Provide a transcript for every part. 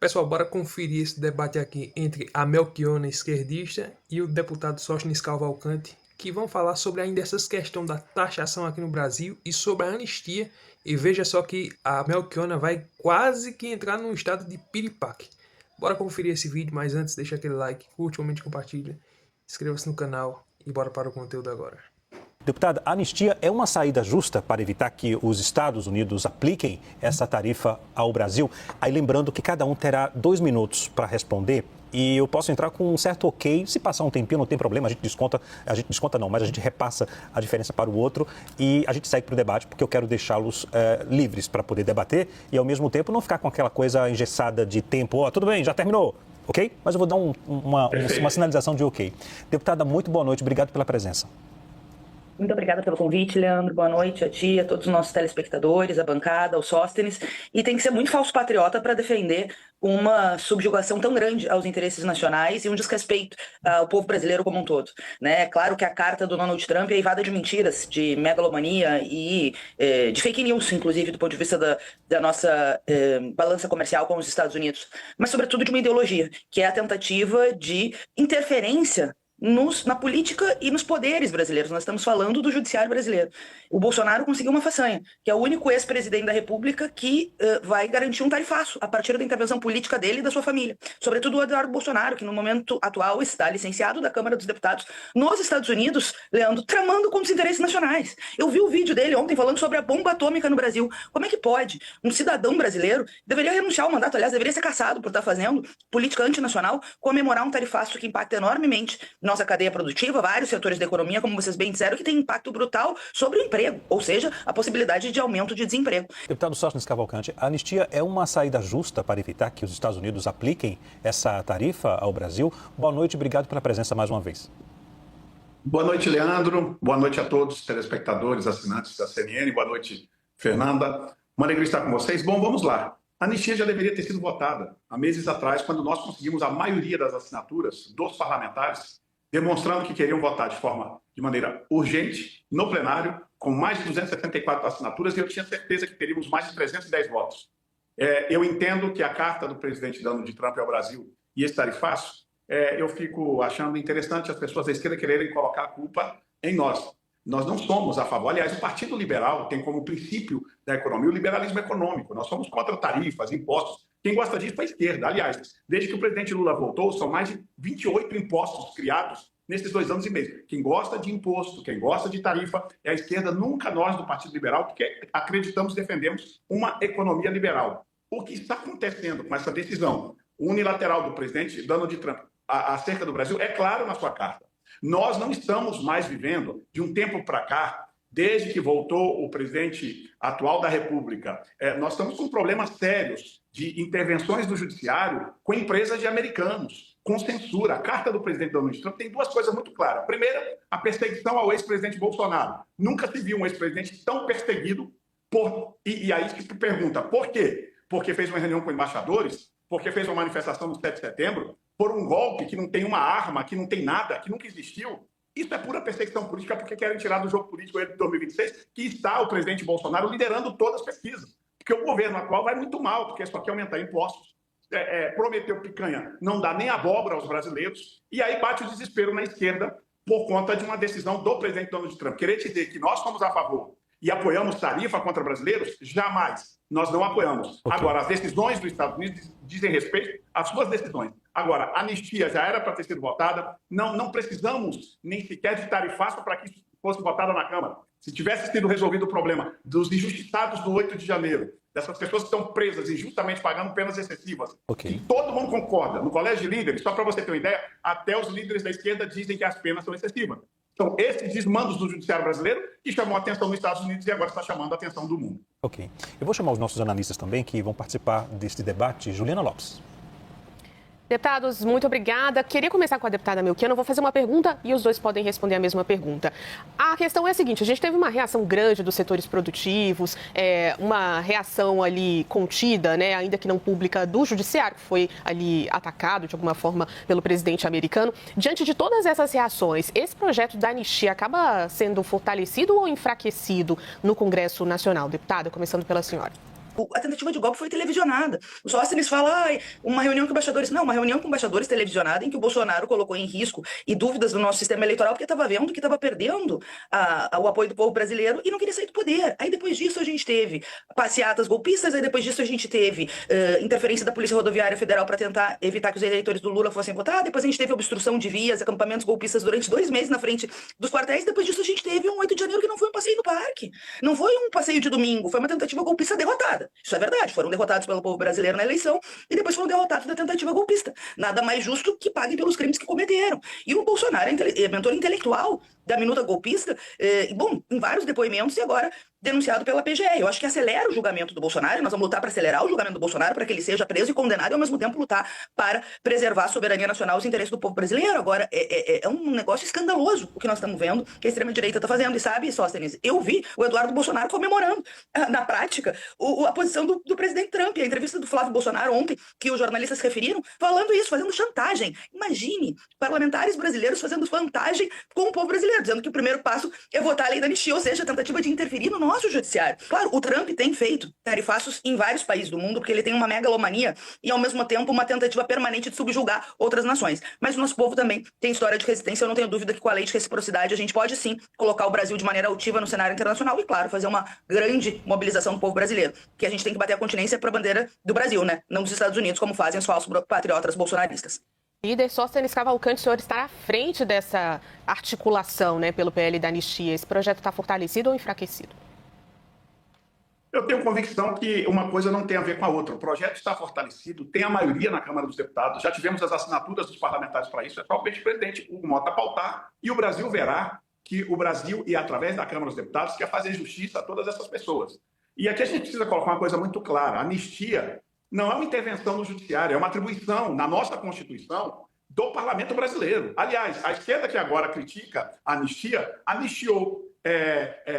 Pessoal, bora conferir esse debate aqui entre a Melchiona esquerdista e o deputado Sóstenes Cavalcante, que vão falar sobre ainda essas questões da taxação aqui no Brasil e sobre a anistia. E veja só que a Melchiona vai quase que entrar num estado de piripaque. Bora conferir esse vídeo, mas antes deixa aquele like, curte, comente, compartilha, inscreva-se no canal e bora para o conteúdo agora. Deputada, a anistia é uma saída justa para evitar que os Estados Unidos apliquem essa tarifa ao Brasil? Aí lembrando que cada um terá 2 minutos para responder e eu posso entrar com um certo ok. Se passar um tempinho, não tem problema, a gente desconta não, mas a gente repassa a diferença para o outro e a gente segue para o debate, porque eu quero deixá-los livres para poder debater e, ao mesmo tempo, não ficar com aquela coisa engessada de tempo. Ó, tudo bem, já terminou, ok? Mas eu vou dar uma sinalização de ok. Deputada, muito boa noite, obrigado pela presença. Muito obrigada pelo convite, Leandro. Boa noite a ti, a todos os nossos telespectadores, a bancada, o Sóstenes. E tem que ser muito falso patriota para defender uma subjugação tão grande aos interesses nacionais e um desrespeito ao povo brasileiro como um todo. Né? É claro que a carta do Donald Trump é eivada de mentiras, de megalomania e de fake news, inclusive, do ponto de vista da nossa balança comercial com os Estados Unidos. Mas, sobretudo, de uma ideologia, que é a tentativa de interferência na política e nos poderes brasileiros. Nós estamos falando do judiciário brasileiro. O Bolsonaro conseguiu uma façanha, que é o único ex-presidente da República que vai garantir um tarifaço a partir da intervenção política dele e da sua família. Sobretudo o Eduardo Bolsonaro, que no momento atual está licenciado da Câmara dos Deputados nos Estados Unidos, Leandro, tramando contra os interesses nacionais. Eu vi o vídeo dele ontem falando sobre a bomba atômica no Brasil. Como é que pode? Um cidadão brasileiro deveria renunciar ao mandato, aliás, deveria ser cassado por estar fazendo política antinacional, comemorar um tarifaço que impacta enormemente nossa cadeia produtiva, vários setores da economia, como vocês bem disseram, que tem impacto brutal sobre o emprego, ou seja, a possibilidade de aumento de desemprego. Deputado Sóstenes Cavalcante, a anistia é uma saída justa para evitar que os Estados Unidos apliquem essa tarifa ao Brasil? Boa noite, obrigado pela presença mais uma vez. Boa noite, Leandro. Boa noite a todos os telespectadores, assinantes da CNN. Boa noite, Fernanda. Uma alegria estar com vocês. Bom, vamos lá. A anistia já deveria ter sido votada há meses atrás, quando nós conseguimos a maioria das assinaturas dos parlamentares, demonstrando que queriam votar de maneira urgente, no plenário, com mais de 274 assinaturas, e eu tinha certeza que teríamos mais de 310 votos. Eu entendo que a carta do presidente Donald Trump ao Brasil e esse tarifaço, eu fico achando interessante as pessoas da esquerda quererem colocar a culpa em nós. Nós não somos a favor. Aliás, o Partido Liberal tem como princípio da economia o liberalismo econômico. Nós somos contra tarifas, impostos. Quem gosta disso é a esquerda. Aliás, desde que o presidente Lula voltou, são mais de 28 impostos criados nesses 2 anos e meio. Quem gosta de imposto, quem gosta de tarifa é a esquerda, nunca nós do Partido Liberal, porque acreditamos e defendemos uma economia liberal. O que está acontecendo com essa decisão unilateral do presidente Donald Trump acerca do Brasil é claro na sua carta. Nós não estamos mais vivendo de um tempo para cá, desde que voltou o presidente atual da República. Nós estamos com problemas sérios de intervenções do judiciário com empresas de americanos, com censura. A carta do presidente Donald Trump tem 2 coisas muito claras. Primeira, a perseguição ao ex-presidente Bolsonaro. Nunca se viu um ex-presidente tão perseguido e aí se pergunta por quê? Porque fez uma reunião com embaixadores? Porque fez uma manifestação no 7 de setembro? Por um golpe que não tem uma arma, que não tem nada, que nunca existiu? Isso é pura perseguição política, porque querem tirar do jogo político de 2026, que está o presidente Bolsonaro liderando todas as pesquisas. Porque o governo atual vai muito mal, porque só quer aumentar impostos. Prometeu picanha, não dá nem abóbora aos brasileiros. E aí bate o desespero na esquerda por conta de uma decisão do presidente Donald Trump. Querer dizer que nós somos a favor e apoiamos tarifa contra brasileiros? Jamais. Nós não apoiamos. Okay. Agora, as decisões dos Estados Unidos dizem respeito às suas decisões. Agora, a anistia já era para ter sido votada. Não precisamos nem sequer de tarifaço para que isso fosse votada na Câmara. Se tivesse sido resolvido o problema dos injustiçados do 8 de janeiro, dessas pessoas que estão presas injustamente pagando penas excessivas, okay, que todo mundo concorda. No Colégio de Líderes, só para você ter uma ideia, até os líderes da esquerda dizem que as penas são excessivas. Então, esses desmandos do judiciário brasileiro que chamou a atenção nos Estados Unidos e agora está chamando a atenção do mundo. Ok. Eu vou chamar os nossos analistas também que vão participar deste debate. Juliana Lopes. Deputados, muito obrigada. Queria começar com a deputada Melchiona. Eu vou fazer uma pergunta e os dois podem responder a mesma pergunta. A questão é a seguinte, a gente teve uma reação grande dos setores produtivos, uma reação ali contida, né, ainda que não pública, do judiciário, que foi ali atacado de alguma forma pelo presidente americano. Diante de todas essas reações, esse projeto da anistia acaba sendo fortalecido ou enfraquecido no Congresso Nacional? Deputada, começando pela senhora. A tentativa de golpe foi televisionada. O Sóstenes fala, uma reunião com embaixadores. Não, uma reunião com embaixadores televisionada em que o Bolsonaro colocou em risco e dúvidas do nosso sistema eleitoral porque estava vendo que estava perdendo o apoio do povo brasileiro e não queria sair do poder. Aí depois disso a gente teve passeatas golpistas, aí depois disso a gente teve interferência da Polícia Rodoviária Federal para tentar evitar que os eleitores do Lula fossem votar, depois a gente teve obstrução de vias, acampamentos golpistas durante 2 meses na frente dos quartéis, depois disso a gente teve um 8 de janeiro que não foi um passeio no parque, não foi um passeio de domingo, foi uma tentativa golpista derrotada. Isso é verdade, foram derrotados pelo povo brasileiro na eleição e depois foram derrotados da tentativa golpista. Nada mais justo que paguem pelos crimes que cometeram. E o Bolsonaro é mentor intelectual da minuta golpista, em vários depoimentos e agora denunciado pela PGE. Eu acho que acelera o julgamento do Bolsonaro, nós vamos lutar para acelerar o julgamento do Bolsonaro, para que ele seja preso e condenado e ao mesmo tempo lutar para preservar a soberania nacional e os interesses do povo brasileiro. Agora, é um negócio escandaloso o que nós estamos vendo, que a extrema-direita está fazendo. E sabe, Sóstenes, eu vi o Eduardo Bolsonaro comemorando, na prática, a posição do presidente Trump, a entrevista do Flávio Bolsonaro ontem, que os jornalistas referiram, falando isso, fazendo chantagem. Imagine, parlamentares brasileiros fazendo chantagem com o povo brasileiro, dizendo que o primeiro passo é votar a lei da anistia, ou seja, a tentativa de interferir no nosso judiciário. Claro, o Trump tem feito tarifaços em vários países do mundo, porque ele tem uma megalomania e, ao mesmo tempo, uma tentativa permanente de subjugar outras nações. Mas o nosso povo também tem história de resistência. Eu não tenho dúvida que com a lei de reciprocidade a gente pode, sim, colocar o Brasil de maneira altiva no cenário internacional e, claro, fazer uma grande mobilização do povo brasileiro. Que a gente tem que bater a continência para a bandeira do Brasil, né? Não dos Estados Unidos, como fazem os falsos patriotas bolsonaristas. Líder Sóstenes Cavalcante, o senhor está à frente dessa articulação, né, pelo PL da anistia. Esse projeto está fortalecido ou enfraquecido? Eu tenho convicção que uma coisa não tem a ver com a outra. O projeto está fortalecido, tem a maioria na Câmara dos Deputados, já tivemos as assinaturas dos parlamentares para isso, é só o presidente Hugo Mota pautar e o Brasil verá que o Brasil, e através da Câmara dos Deputados, quer fazer justiça a todas essas pessoas. E aqui a gente precisa colocar uma coisa muito clara: a anistia não é uma intervenção no judiciário, é uma atribuição na nossa Constituição do Parlamento brasileiro. Aliás, a esquerda que agora critica a anistia, anistiou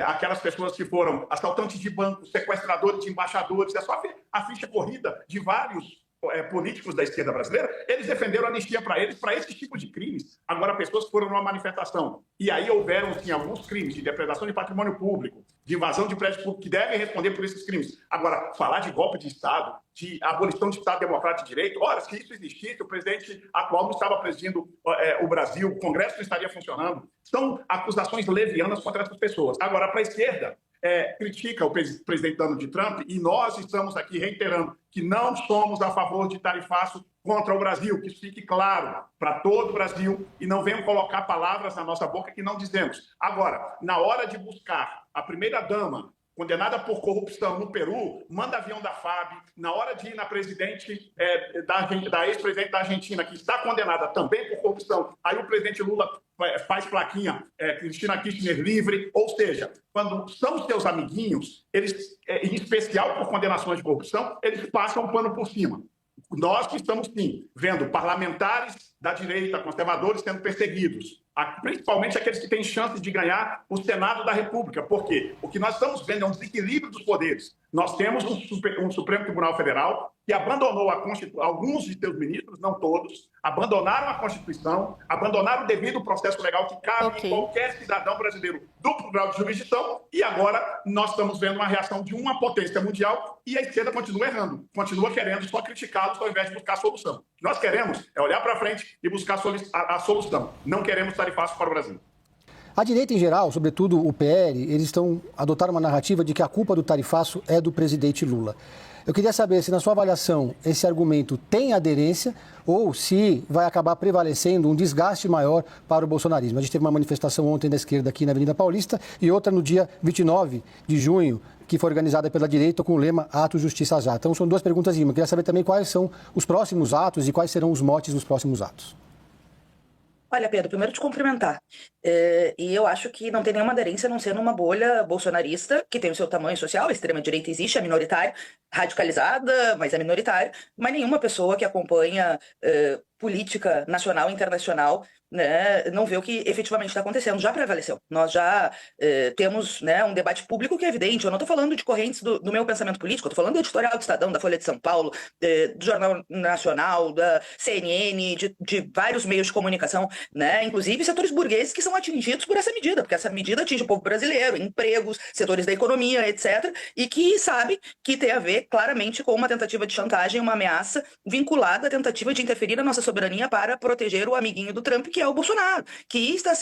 aquelas pessoas que foram assaltantes de bancos, sequestradores de embaixadores, é só a ficha corrida de vários políticos da esquerda brasileira. Eles defenderam a anistia para eles, para esse tipo de crimes. Agora, pessoas que foram numa manifestação e aí houveram, sim, alguns crimes de depredação de patrimônio público, de invasão de prédio público, que devem responder por esses crimes. Agora, falar de golpe de Estado, de abolição de Estado democrático de direito, ora, se isso existisse, o presidente atual não estava presidindo o Brasil, o Congresso não estaria funcionando. São acusações levianas contra essas pessoas. Agora, para a esquerda, critica o presidente Donald Trump e nós estamos aqui reiterando que não somos a favor de tarifaço contra o Brasil, que isso fique claro para todo o Brasil e não venham colocar palavras na nossa boca que não dizemos. Agora, na hora de buscar a primeira-dama condenada por corrupção no Peru, manda avião da FAB, na hora de ir na presidente da ex-presidente da Argentina, que está condenada também por corrupção, aí o presidente Lula faz plaquinha, Cristina Kirchner livre, ou seja, quando são seus amiguinhos, eles, em especial por condenações de corrupção, eles passam o pano por cima. Nós que estamos, sim, vendo parlamentares da direita, conservadores, sendo perseguidos, principalmente aqueles que têm chance de ganhar o Senado da República, porque o que nós estamos vendo é um desequilíbrio dos poderes. Nós temos um Supremo Tribunal Federal que abandonou alguns de seus ministros, não todos, abandonaram a Constituição, abandonaram o devido processo legal que cabe em qualquer cidadão brasileiro duplo grau de jurisdição, e agora nós estamos vendo uma reação de uma potência mundial e a esquerda continua errando, continua querendo só criticá-los ao invés de buscar a solução. O que nós queremos é olhar para frente e buscar a solução. Não queremos tarifaço para o Brasil. A direita em geral, sobretudo o PL, eles adotaram uma narrativa de que a culpa do tarifaço é do presidente Lula. Eu queria saber se, na sua avaliação, esse argumento tem aderência ou se vai acabar prevalecendo um desgaste maior para o bolsonarismo. A gente teve uma manifestação ontem da esquerda aqui na Avenida Paulista e outra no dia 29 de junho, que foi organizada pela direita com o lema Atos, Justiça Já. Então, são duas perguntas em uma. Eu queria saber também quais são os próximos atos e quais serão os motes dos próximos atos. Olha, Pedro, primeiro te cumprimentar. E eu acho que não tem nenhuma aderência a não ser numa bolha bolsonarista, que tem o seu tamanho social, a extrema-direita existe, é minoritária, radicalizada, mas é minoritária, mas nenhuma pessoa que acompanha política nacional e internacional, né, não vê o que efetivamente está acontecendo. Já prevaleceu. Nós já temos, né, um debate público que é evidente. Eu não estou falando de correntes do meu pensamento político, eu estou falando do editorial do Estadão, da Folha de São Paulo, do Jornal Nacional, da CNN, de vários meios de comunicação, né, inclusive setores burgueses que são atingidos por essa medida, porque essa medida atinge o povo brasileiro, empregos, setores da economia, etc., e que sabe que tem a ver claramente com uma tentativa de chantagem, uma ameaça vinculada à tentativa de interferir na nossa soberania para proteger o amiguinho do Trump, que é o Bolsonaro, que está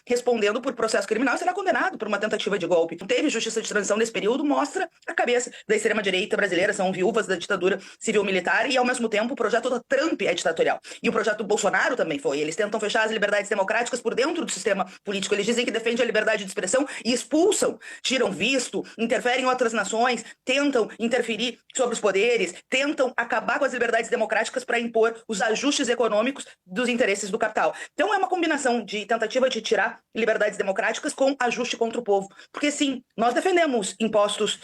respondendo por processo criminal e será condenado por uma tentativa de golpe. Teve justiça de transição nesse período, mostra a cabeça da extrema-direita brasileira, são viúvas da ditadura civil-militar e, ao mesmo tempo, o projeto do Trump é ditatorial. E o projeto do Bolsonaro também foi. Eles tentam fechar as liberdades democráticas por dentro do sistema político. Eles dizem que defendem a liberdade de expressão e expulsam, tiram visto, interferem em outras nações, tentam interferir sobre os poderes, tentam acabar com as liberdades democráticas para impor os ajustes econômicos dos interesses do capital. Então é uma combinação de tentativa de tirar liberdades democráticas com ajuste contra o povo. Porque sim, nós defendemos impostos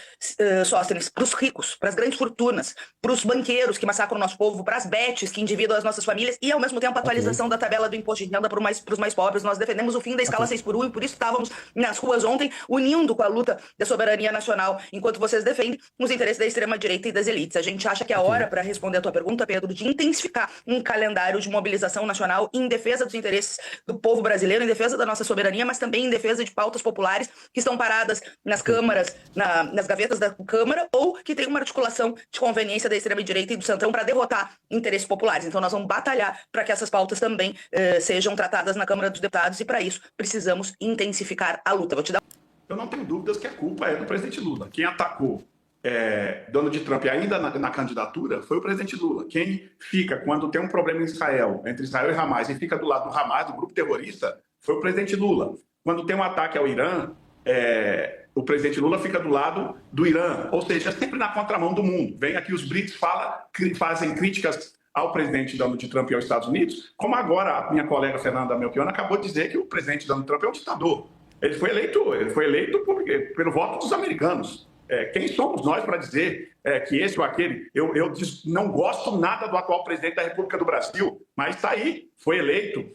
Sóstenes para os ricos, para as grandes fortunas, para os banqueiros que massacram o nosso povo, para as bets que endividam as nossas famílias e ao mesmo tempo a atualização da tabela do imposto de renda para os mais pobres. Nós defendemos o fim da escala 6x1 e por isso estávamos nas ruas ontem unindo com a luta da soberania nacional, enquanto vocês defendem os interesses da extrema-direita e das elites. A gente acha que é a hora, para responder a tua pergunta, Pedro, de intensificar um calendário de mobilização nacional em defesa dos interesses do povo brasileiro, em defesa da nossa soberania, mas também em defesa de pautas populares que estão paradas nas câmaras, nas gavetas da Câmara, ou que tem uma articulação de conveniência da extrema-direita e do centrão para derrotar interesses populares. Então nós vamos batalhar para que essas pautas também sejam tratadas na Câmara dos Deputados e para isso precisamos intensificar a luta. Eu não tenho dúvidas que a culpa é do presidente Lula. Quem atacou Donald Trump ainda na candidatura foi o presidente Lula. Quem fica, quando tem um problema em Israel, entre Israel e Hamas, e fica do lado do Hamas, do grupo terrorista, foi o presidente Lula. Quando tem um ataque ao Irã, o presidente Lula fica do lado do Irã. Ou seja, sempre na contramão do mundo. Vem aqui os BRICS, fazem críticas ao presidente Donald Trump e aos Estados Unidos, como agora a minha colega Fernanda Melchiona acabou de dizer que o presidente Donald Trump é um ditador. Ele foi eleito pelo voto dos americanos. Quem somos nós para dizer que esse ou aquele... Eu não gosto nada do atual presidente da República do Brasil, mas está aí, foi eleito.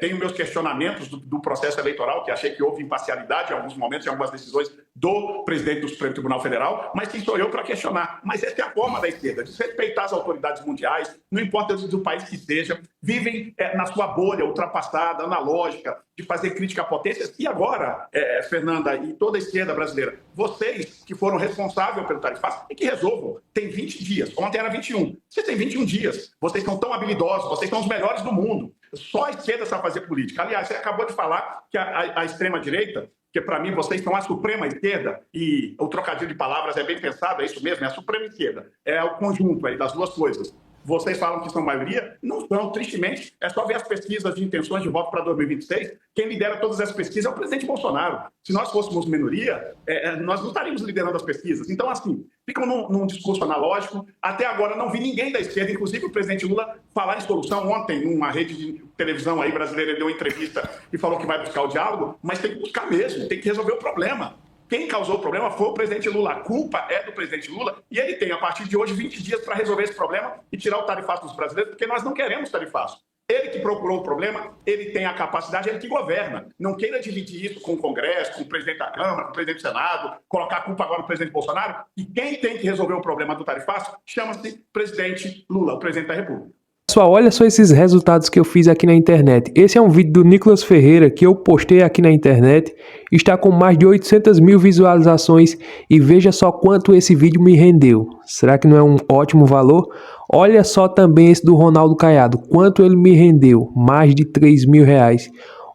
Tenho meus questionamentos do processo eleitoral, que achei que houve imparcialidade em alguns momentos, em algumas decisões do presidente do Supremo Tribunal Federal, mas quem sou eu para questionar? Mas essa é a forma da esquerda, desrespeitar as autoridades mundiais, não importa do país que seja, vivem na sua bolha ultrapassada, analógica, de fazer crítica a potências. E agora, Fernanda e toda a esquerda brasileira, vocês que foram responsáveis pelo tarifaço, e que resolvam. Tem 20 dias. Ontem era 21. Vocês têm 21 dias. Vocês são tão habilidosos. Vocês são os melhores do mundo. Só a esquerda sabe fazer política. Aliás, você acabou de falar que a extrema-direita, que para mim vocês são a suprema esquerda, e o trocadilho de palavras é bem pensado, é isso mesmo, é a suprema esquerda. É o conjunto aí das duas coisas. Vocês falam que são maioria? Não são, tristemente. É só ver as pesquisas de intenções de voto para 2026. Quem lidera todas as pesquisas é o presidente Bolsonaro. Se nós fôssemos minoria, nós não estaríamos liderando as pesquisas. Então, assim, ficam num discurso analógico. Até agora não vi ninguém da esquerda, inclusive o presidente Lula, falar em solução. Ontem, numa rede de televisão aí brasileira, ele deu uma entrevista e falou que vai buscar o diálogo, mas tem que buscar mesmo, tem que resolver o problema. Quem causou o problema foi o presidente Lula. A culpa é do presidente Lula e ele tem, a partir de hoje, 20 dias para resolver esse problema e tirar o tarifaço dos brasileiros, porque nós não queremos tarifaço. Ele que procurou o problema, ele tem a capacidade, ele que governa. Não queira dividir isso com o Congresso, com o presidente da Câmara, com o presidente do Senado, colocar a culpa agora no presidente Bolsonaro. E quem tem que resolver o problema do tarifaço chama-se presidente Lula, o presidente da República. Pessoal, olha só esses resultados que eu fiz aqui na internet. Esse é um vídeo do Nicolas Ferreira que eu postei aqui na internet. Está com mais de 800 mil visualizações e veja só quanto esse vídeo me rendeu. Será que não é um ótimo valor? Olha só também esse do Ronaldo Caiado, quanto ele me rendeu, mais de 3 mil reais.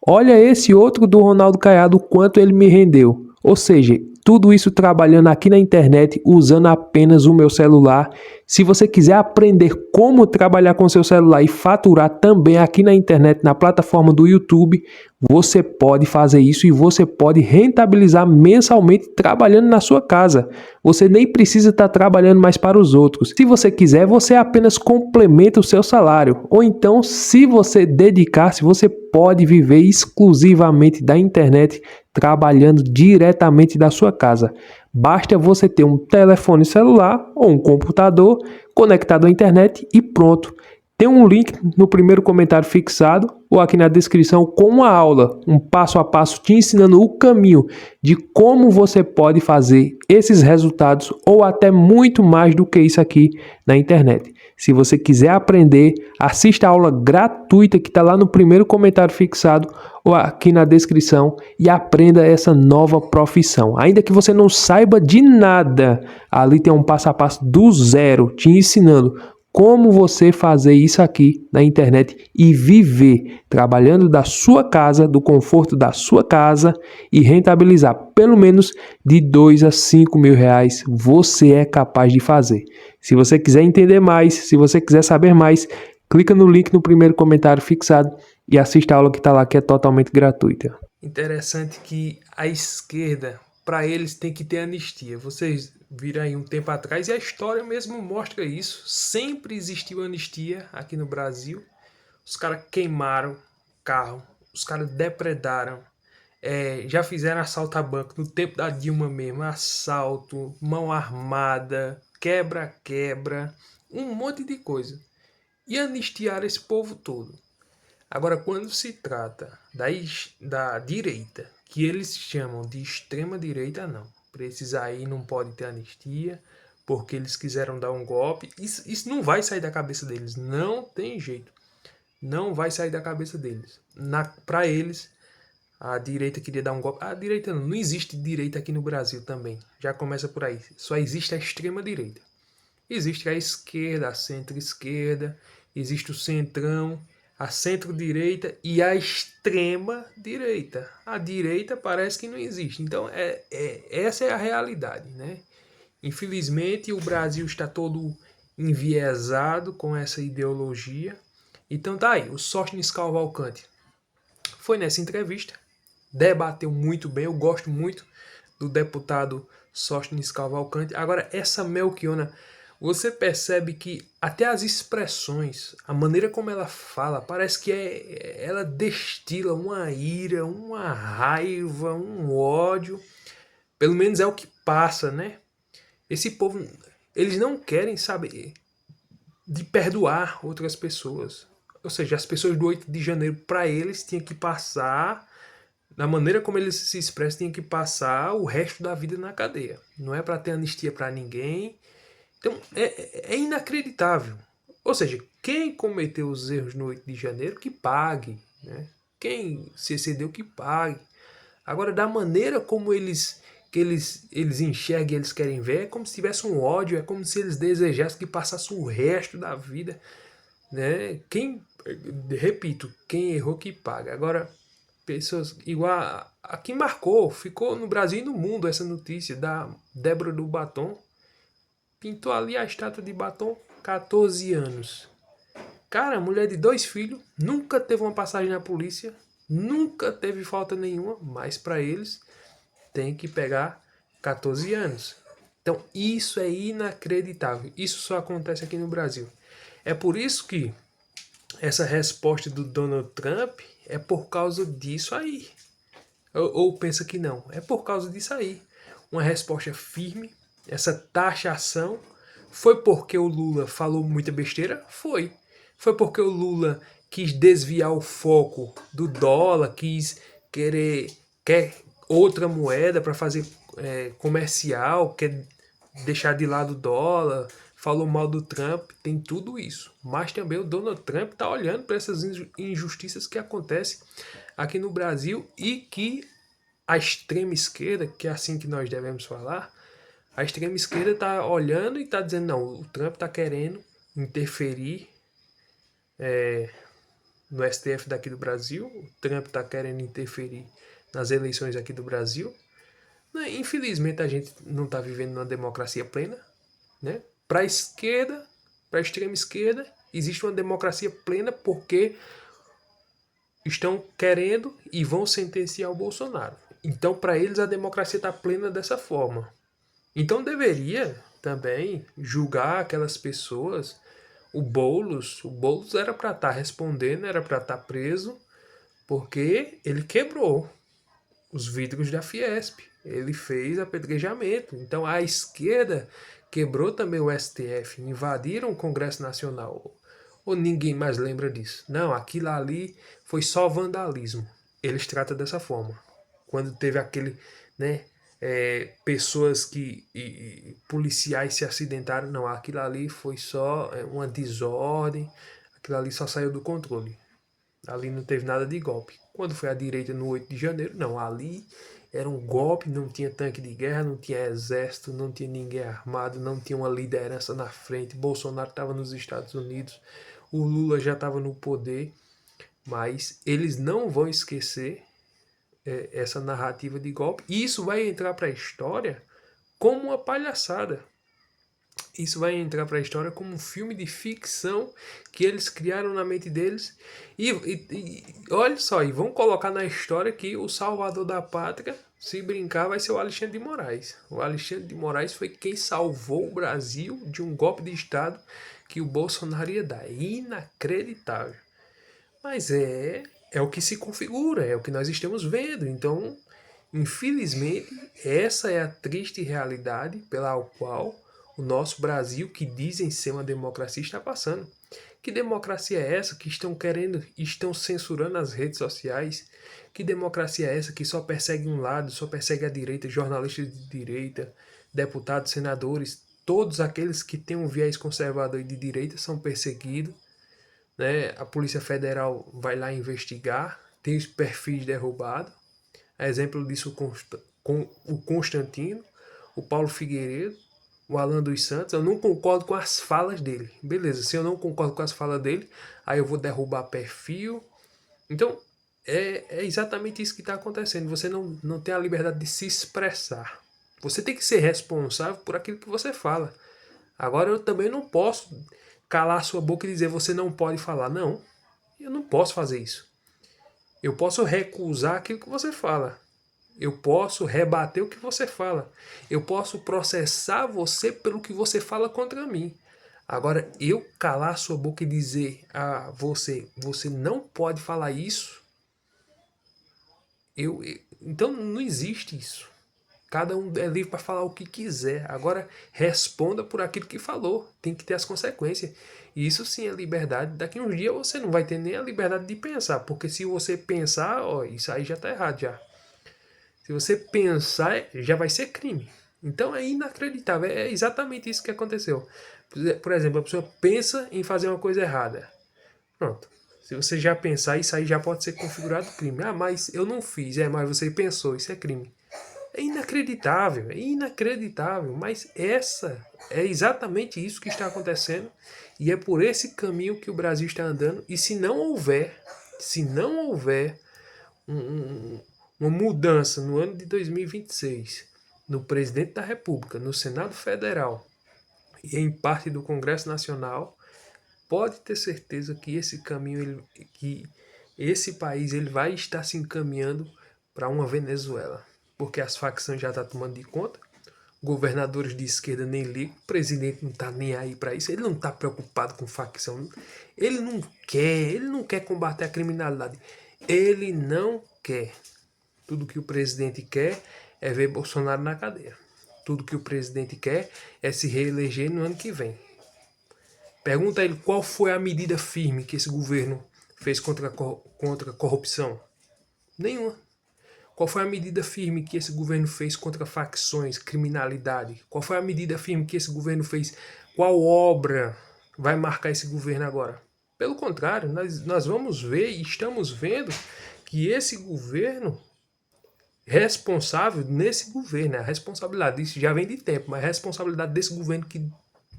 Olha esse outro do Ronaldo Caiado, quanto ele me rendeu. Ou seja, tudo isso trabalhando aqui na internet, usando apenas o meu celular. Se você quiser aprender como trabalhar com seu celular e faturar também aqui na internet, na plataforma do YouTube, você pode fazer isso e você pode rentabilizar mensalmente trabalhando na sua casa. Você nem precisa estar trabalhando mais para os outros. Se você quiser, você apenas complementa o seu salário. Ou então, se você dedicar-se, você pode viver exclusivamente da internet, trabalhando diretamente da sua casa. Basta você ter um telefone celular ou um computador conectado à internet e pronto. Tem um link no primeiro comentário fixado ou aqui na descrição com uma aula, um passo a passo te ensinando o caminho de como você pode fazer esses resultados ou até muito mais do que isso aqui na internet. Se você quiser aprender, assista a aula gratuita que está lá no primeiro comentário fixado ou aqui na descrição e aprenda essa nova profissão. Ainda que você não saiba de nada, ali tem um passo a passo do zero te ensinando como você fazer isso aqui na internet e viver trabalhando da sua casa, do conforto da sua casa e rentabilizar pelo menos de 2 a 5 mil reais, você é capaz de fazer. Se você quiser entender mais, se você quiser saber mais, clica no link no primeiro comentário fixado e assista a aula que está lá, que é totalmente gratuita. Interessante que a esquerda, para eles, tem que ter anistia. Vocês viram aí um tempo atrás e a história mesmo mostra isso. Sempre existiu anistia aqui no Brasil. Os caras queimaram carro, os caras depredaram, já fizeram assalto a banco no tempo da Dilma mesmo, assalto, mão armada, quebra-quebra, um monte de coisa. E anistiaram esse povo todo. Agora, quando se trata da direita, que eles chamam de extrema direita, não. Para esses aí não pode ter anistia, porque eles quiseram dar um golpe. Isso não vai sair da cabeça deles, não tem jeito. Não vai sair da cabeça deles. Para eles, a direita queria dar um golpe. A direita não existe direita aqui no Brasil também. Já começa por aí. Só existe a extrema direita. Existe a esquerda, a centro-esquerda, existe o centrão, a centro-direita e a extrema-direita. A direita parece que não existe. Então, essa é a realidade, né? Infelizmente, o Brasil está todo enviesado com essa ideologia. Então, tá aí, o Sóstenes Cavalcante foi nessa entrevista, debateu muito bem, eu gosto muito do deputado Sóstenes Cavalcante. Agora, essa Melchiona, você percebe que até as expressões, a maneira como ela fala, parece que ela destila uma ira, uma raiva, um ódio. Pelo menos é o que passa, né? Esse povo, eles não querem saber de perdoar outras pessoas. Ou seja, as pessoas do 8 de janeiro, para eles, tinham que passar, da maneira como eles se expressam, tinham que passar o resto da vida na cadeia. Não é para ter anistia para ninguém. Então, é inacreditável. Ou seja, quem cometeu os erros no 8 de janeiro, que pague, né? Quem se excedeu, que pague. Agora, da maneira como eles enxergam e eles querem ver, é como se tivesse um ódio, é como se eles desejassem que passasse o resto da vida, né? Repito, quem errou, que paga. Agora, pessoas igual a que marcou, ficou no Brasil e no mundo essa notícia da Débora do Batom. Pintou ali a estátua de Batom, 14 anos. Cara, mulher de 2 filhos, nunca teve uma passagem na polícia, nunca teve falta nenhuma, mas para eles tem que pegar 14 anos. Então isso é inacreditável, isso só acontece aqui no Brasil. É por isso que essa resposta do Donald Trump é por causa disso aí. Ou pensa que não, é por causa disso aí. Uma resposta firme. Essa taxação foi porque o Lula falou muita besteira? Foi. Foi porque o Lula quis desviar o foco do dólar, quer outra moeda para fazer comercial, quer deixar de lado o dólar, falou mal do Trump, tem tudo isso. Mas também o Donald Trump está olhando para essas injustiças que acontecem aqui no Brasil e que a extrema esquerda, que é assim que nós devemos falar, a extrema esquerda está olhando e está dizendo, não, o Trump está querendo interferir no STF daqui do Brasil, o Trump está querendo interferir nas eleições aqui do Brasil. Infelizmente a gente não está vivendo numa democracia plena, né? Para a esquerda, para a extrema esquerda, existe uma democracia plena porque estão querendo e vão sentenciar o Bolsonaro. Então, para eles, a democracia está plena dessa forma. Então, deveria também julgar aquelas pessoas. O Boulos era para estar respondendo, era para estar preso, porque ele quebrou os vidros da Fiesp. Ele fez apedrejamento. Então, a esquerda quebrou também o STF, invadiram o Congresso Nacional. Ou ninguém mais lembra disso? Não, aquilo ali foi só vandalismo. Eles tratam dessa forma. Quando teve aquele, né, pessoas policiais se acidentaram, não, aquilo ali foi só uma desordem, aquilo ali só saiu do controle. Ali não teve nada de golpe. Quando foi a direita no 8 de janeiro, não, ali era um golpe, não tinha tanque de guerra, não tinha exército, não tinha ninguém armado, não tinha uma liderança na frente. Bolsonaro estava nos Estados Unidos, o Lula já estava no poder, mas eles não vão esquecer essa narrativa de golpe. E isso vai entrar para a história como uma palhaçada. Isso vai entrar para a história como um filme de ficção que eles criaram na mente deles. E olha só, e vão colocar na história que o salvador da pátria, se brincar, vai ser o Alexandre de Moraes. O Alexandre de Moraes foi quem salvou o Brasil de um golpe de Estado que o Bolsonaro ia dar. Inacreditável. Mas é o que se configura, é o que nós estamos vendo. Então, infelizmente, essa é a triste realidade pela qual o nosso Brasil, que dizem ser uma democracia, está passando. Que democracia é essa que estão censurando as redes sociais? Que democracia é essa que só persegue um lado, só persegue a direita, jornalistas de direita, deputados, senadores, todos aqueles que têm um viés conservador e de direita são perseguidos, né? A Polícia Federal vai lá investigar, tem os perfis derrubados. Exemplo disso com o Constantino, o Paulo Figueiredo, o Alan dos Santos. Eu não concordo com as falas dele. Beleza, se eu não concordo com as falas dele, aí eu vou derrubar perfil. Então, é exatamente isso que está acontecendo. Você não tem a liberdade de se expressar. Você tem que ser responsável por aquilo que você fala. Agora, eu também não posso calar sua boca e dizer você não pode falar. Não, eu não posso fazer isso. Eu posso recusar aquilo que você fala. Eu posso rebater o que você fala. Eu posso processar você pelo que você fala contra mim. Agora, eu calar sua boca e dizer a você não pode falar isso, então não existe isso. Cada um é livre para falar o que quiser. Agora, responda por aquilo que falou. Tem que ter as consequências. E isso sim é liberdade. Daqui a uns dias você não vai ter nem a liberdade de pensar. Porque se você pensar, ó, isso aí já está errado já. Se você pensar, já vai ser crime. Então é inacreditável. É exatamente isso que aconteceu. Por exemplo, a pessoa pensa em fazer uma coisa errada. Pronto. Se você já pensar, isso aí já pode ser configurado crime. Ah, mas eu não fiz. Mas você pensou, isso é crime. É inacreditável, mas é exatamente isso que está acontecendo e é por esse caminho que o Brasil está andando. E se não houver uma mudança no ano de 2026, no presidente da República, no Senado Federal e em parte do Congresso Nacional, pode ter certeza que esse caminho, que esse país ele vai estar se encaminhando para uma Venezuela. Porque as facções já estão tomando de conta, governadores de esquerda nem ligam, o presidente não está nem aí para isso, ele não está preocupado com facção, ele não quer combater a criminalidade, ele não quer. Tudo que o presidente quer é ver Bolsonaro na cadeia. Tudo que o presidente quer é se reeleger no ano que vem. Pergunta a ele qual foi a medida firme que esse governo fez contra a corrupção. Nenhuma. Qual foi a medida firme que esse governo fez contra facções, criminalidade? Qual foi a medida firme que esse governo fez? Qual obra vai marcar esse governo agora? Pelo contrário, nós vamos ver e estamos vendo que esse governo, responsável nesse governo, a responsabilidade disso já vem de tempo, mas a responsabilidade desse governo que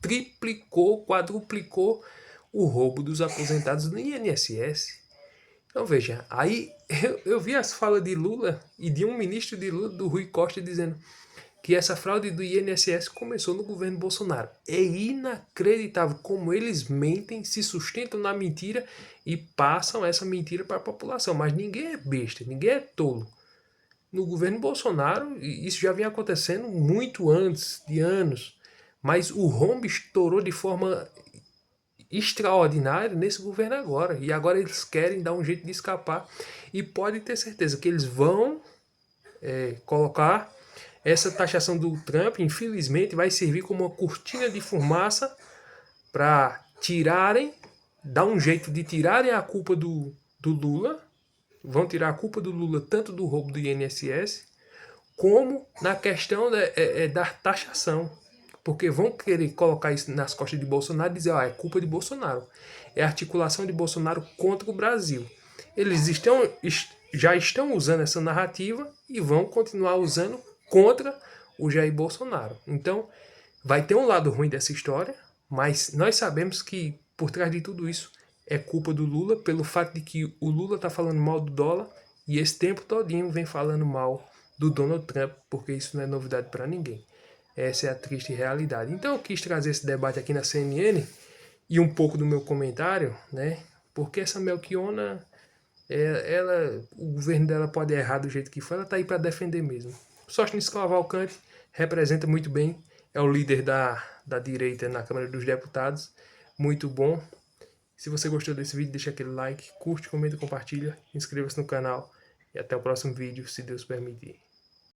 triplicou, quadruplicou o roubo dos aposentados no INSS. Então veja, aí eu vi as falas de Lula e de um ministro de Lula, do Rui Costa, dizendo que essa fraude do INSS começou no governo Bolsonaro. É inacreditável como eles mentem, se sustentam na mentira e passam essa mentira para a população. Mas ninguém é besta, ninguém é tolo. No governo Bolsonaro, isso já vinha acontecendo muito antes, de anos. Mas o rombo estourou de forma extraordinário nesse governo agora. E agora eles querem dar um jeito de escapar. E pode ter certeza que eles vão colocar essa taxação do Trump, infelizmente, vai servir como uma cortina de fumaça para tirarem dar um jeito de tirarem a culpa do Lula, vão tirar a culpa do Lula tanto do roubo do INSS, como na questão da taxação. Porque vão querer colocar isso nas costas de Bolsonaro e dizer, é culpa de Bolsonaro. É a articulação de Bolsonaro contra o Brasil. Eles já estão usando essa narrativa e vão continuar usando contra o Jair Bolsonaro. Então, vai ter um lado ruim dessa história, mas nós sabemos que por trás de tudo isso é culpa do Lula, pelo fato de que o Lula está falando mal do dólar e esse tempo todinho vem falando mal do Donald Trump, porque isso não é novidade para ninguém. Essa é a triste realidade. Então eu quis trazer esse debate aqui na CNN e um pouco do meu comentário, né? Porque essa Melchiona, o governo dela pode errar do jeito que for, ela está aí para defender mesmo. Sóstenes Cavalcante representa muito bem, é o líder da direita na Câmara dos Deputados, muito bom. Se você gostou desse vídeo, deixa aquele like, curte, comenta, compartilha, inscreva-se no canal e até o próximo vídeo, se Deus permitir.